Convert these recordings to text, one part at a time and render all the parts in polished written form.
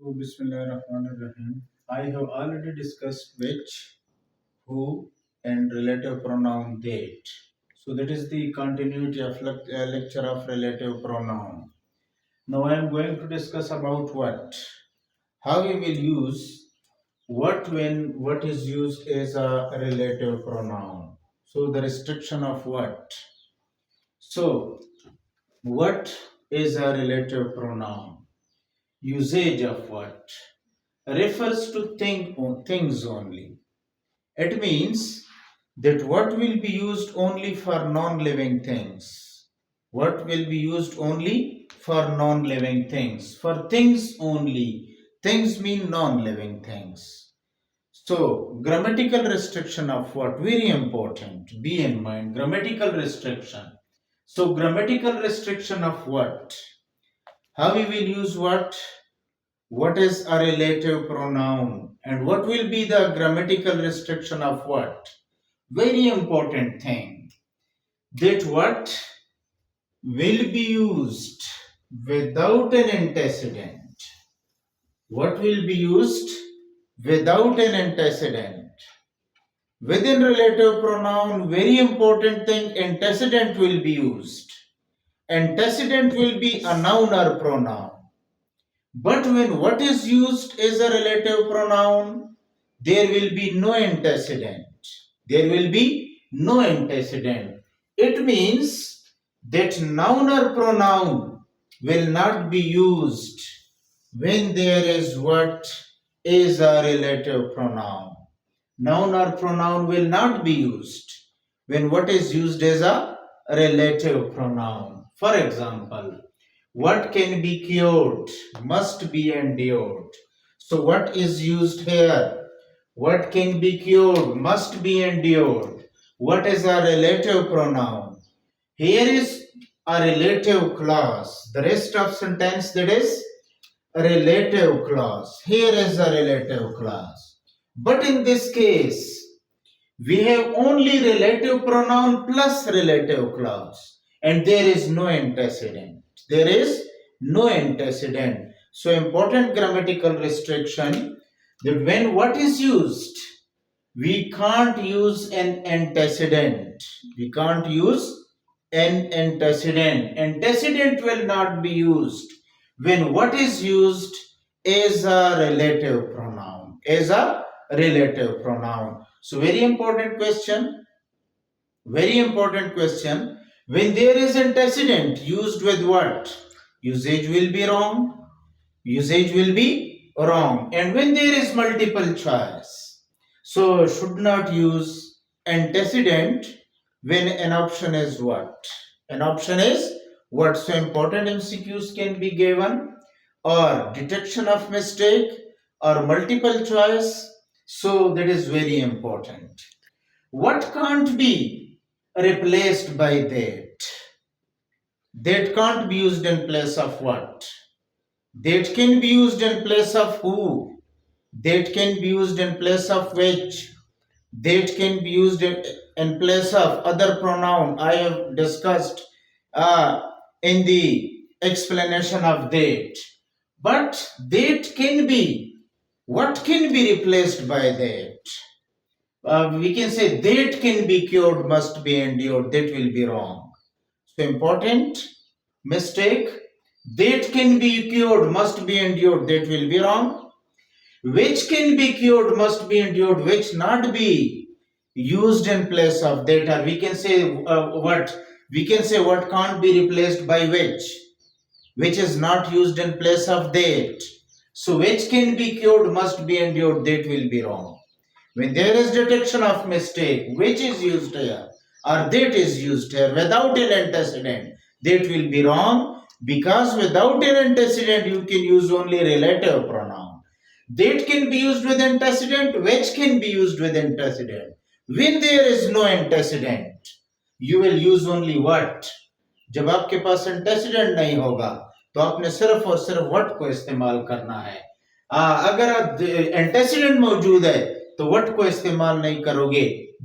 So, Bismillahirrahmanirrahim. I have already discussed which, who, and relative pronoun that. So, that is the continuity of lecture of relative pronoun. Now, I am going to discuss about what, how we will use what when what is used as a relative pronoun. So, the restriction of what. So, what is a relative pronoun? Usage of what refers to things only. It means that what will be used only for non-living things. What will be used only for non-living things. For things only. Things mean non-living things. So, grammatical restriction of what? Very important. Be in mind. Grammatical restriction. So, grammatical restriction of what? How we will use what is a relative pronoun, and what will be the grammatical restriction of what? Very important thing, that what will be used without an antecedent. What will be used without an antecedent? Within relative pronoun, very important thing, antecedent will be used. Antecedent will be a noun or pronoun. But when what is used is a relative pronoun, there will be no antecedent. There will be no antecedent. It means that noun or pronoun will not be used when there is what is a relative pronoun. Noun or pronoun will not be used when what is used is a relative pronoun. For example, what can be cured must be endured. So, what is used here? What can be cured must be endured. What is a relative pronoun? Here is a relative clause. The rest of sentence, that is a relative clause. Here is a relative clause. But in this case, we have only relative pronoun plus relative clause, and there is no antecedent. There is no antecedent. So, important grammatical restriction, that when what is used, we can't use an antecedent. We can't use an antecedent. Antecedent will not be used when what is used is a relative pronoun. Is a relative pronoun. So, very important question. Very important question. When there is antecedent used with what? Usage will be wrong. Usage will be wrong. And when there is multiple choice, so should not use antecedent when an option is what? An option is what? So important MCQs can be given, or detection of mistake, or multiple choice. So that is very important. What can't be replaced by that? That can't be used in place of what? That can be used in place of who? That can be used in place of which? That can be used in place of other pronoun. I have discussed in the explanation of that. But that can be, what can be replaced by that? We can say that can be cured must be endured. That will be wrong. So important mistake. That can be cured must be endured. That will be wrong. Which can be cured must be endured. Which not be used in place of that. Or we can say what? We can say what can't be replaced by which is not used in place of that. So which can be cured must be endured. That will be wrong. When there is detection of mistake, which is used here or that is used here without an antecedent, that will be wrong, because without an antecedent you can use only relative pronoun. That can be used with antecedent, which can be used with antecedent. When there is no antecedent, you will use only what? जब आपके पास antecedent नहीं होगा तो आपने सिर्फ और सिर्फ what को इस्तेमाल करना है. अगर एंटेसिडेंट मौजूद है तो व्हाट को इस्तेमाल नहीं करोगे,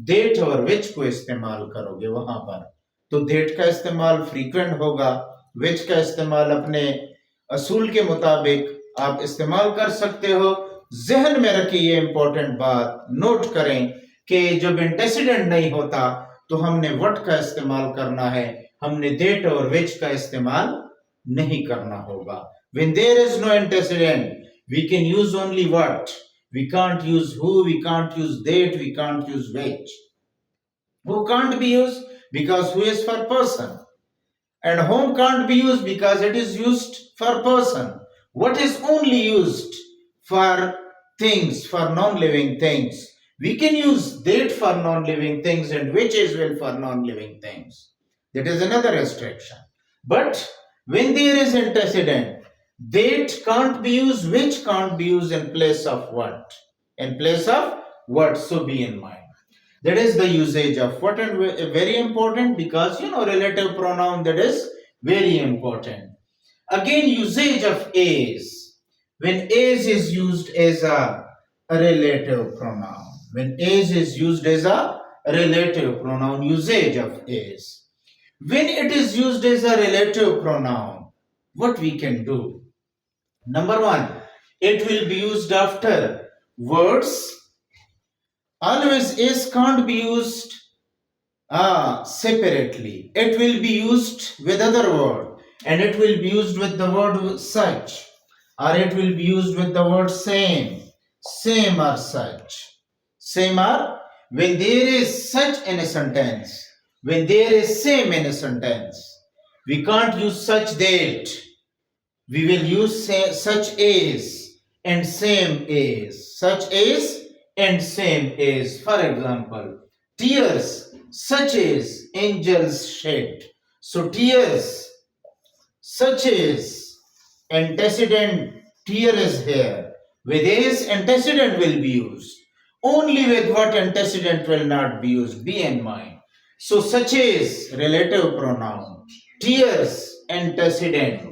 डेट और विच को इस्तेमाल करोगे वहां पर. तो डेट का इस्तेमाल फ्रीक्वेंट होगा, विच का इस्तेमाल अपने असूल के मुताबिक आप इस्तेमाल कर सकते हो। जहन में रखिए ये इंपॉर्टेंट बात, नोट करें कि जब एंटेसिडेंट नहीं होता तो हमने व्हाट का इस्तेमाल करना है, हमने दैट और व्हिच का इस्तेमाल नहीं करना होगा। When there is no antecedent, we can use only what. We can't use who, we can't use that, we can't use which. Who can't be used? Because who is for person. And whom can't be used because it is used for person. What is only used for things, for non-living things? We can use that for non-living things and which is well for non-living things. That is another restriction. But when there is antecedent, that can't be used, which can't be used in place of what? In place of what? So be in mind. That is the usage of what, and very important because relative pronoun, that is very important. Again, usage of is. When is used as a relative pronoun. When is used as a relative pronoun, usage of is. When it is used as a relative pronoun, what we can do? Number one, it will be used after words. Always is can't be used separately. It will be used with other word, and it will be used with the word such, or it will be used with the word same or such. Same or when there is such in a sentence, when there is same in a sentence, we can't use such that. We will use such as and same as. Such as and same as. For example, tears such as angels shed. So tears such as antecedent tear is here. With as antecedent will be used. Only with what antecedent will not be used. Be in mind. So such as relative pronoun. Tears antecedent.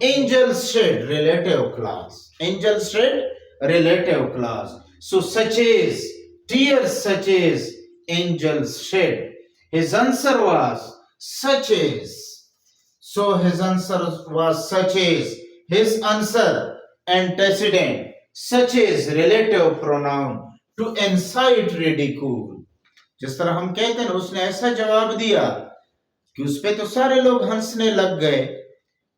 Angels shed relative clause. Angels shed relative clause. So such as tears such as angels shed. His answer was such as. So his answer was such as. His answer antecedent such as relative pronoun to incite ridicule. जिस तरह हम कहते हैं उसने ऐसा जवाब दिया कि उस पे तो सारे लोग हंसने लग गए।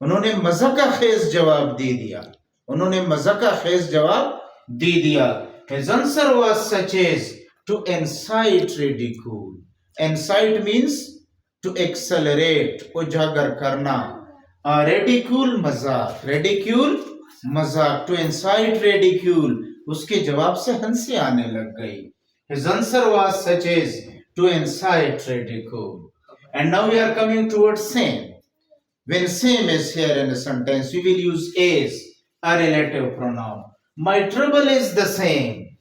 उन्होंने मज़ाका खेज जवाब दे दिया। उन्होंने मज़ाका खेज जवाब दे दिया। His answer was such as to incite ridicule. Incite means to accelerate, उजागर करना। Ridicule मजाक, ridicule मजाक, to incite ridicule, उसके जवाब से हंसी आने लग गई। His answer was such as to incite ridicule. And now we are coming towards same. When same is here in a sentence, we will use is, a relative pronoun. My trouble is the same.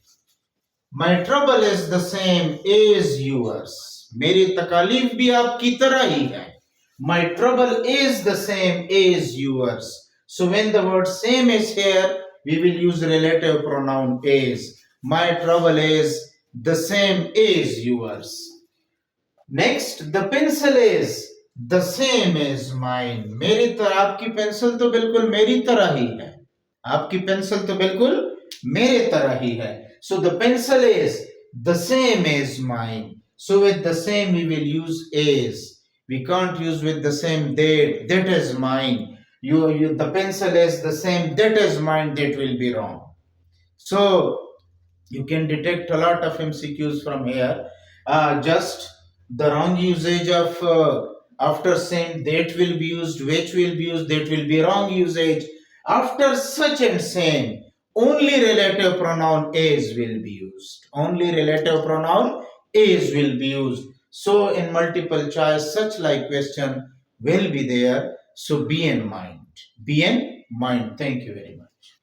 My trouble is the same as yours. मेरी तकालीफ भी आपकी तरह ही है. My trouble is the same as yours. So when the word same is here, we will use relative pronoun is. My trouble is the same as yours. Next, the pencil is the same as mine. मेरी तरह आपकी pencil तो बिल्कुल मेरी तरह ही है. आपकी pencil तो बिल्कुल मेरे तरह ही है. So the pencil is the same as mine. So with the same we will use is. We can't use with the same that. That is mine. The pencil is the same. That is mine. That will be wrong. So you can detect a lot of MCQs from here. Just the wrong usage of after same, that will be used, which will be used, that will be wrong usage. After such and same, only relative pronoun is will be used. Only relative pronoun is will be used. So in multiple choice, such like question will be there. So be in mind. Be in mind. Thank you very much.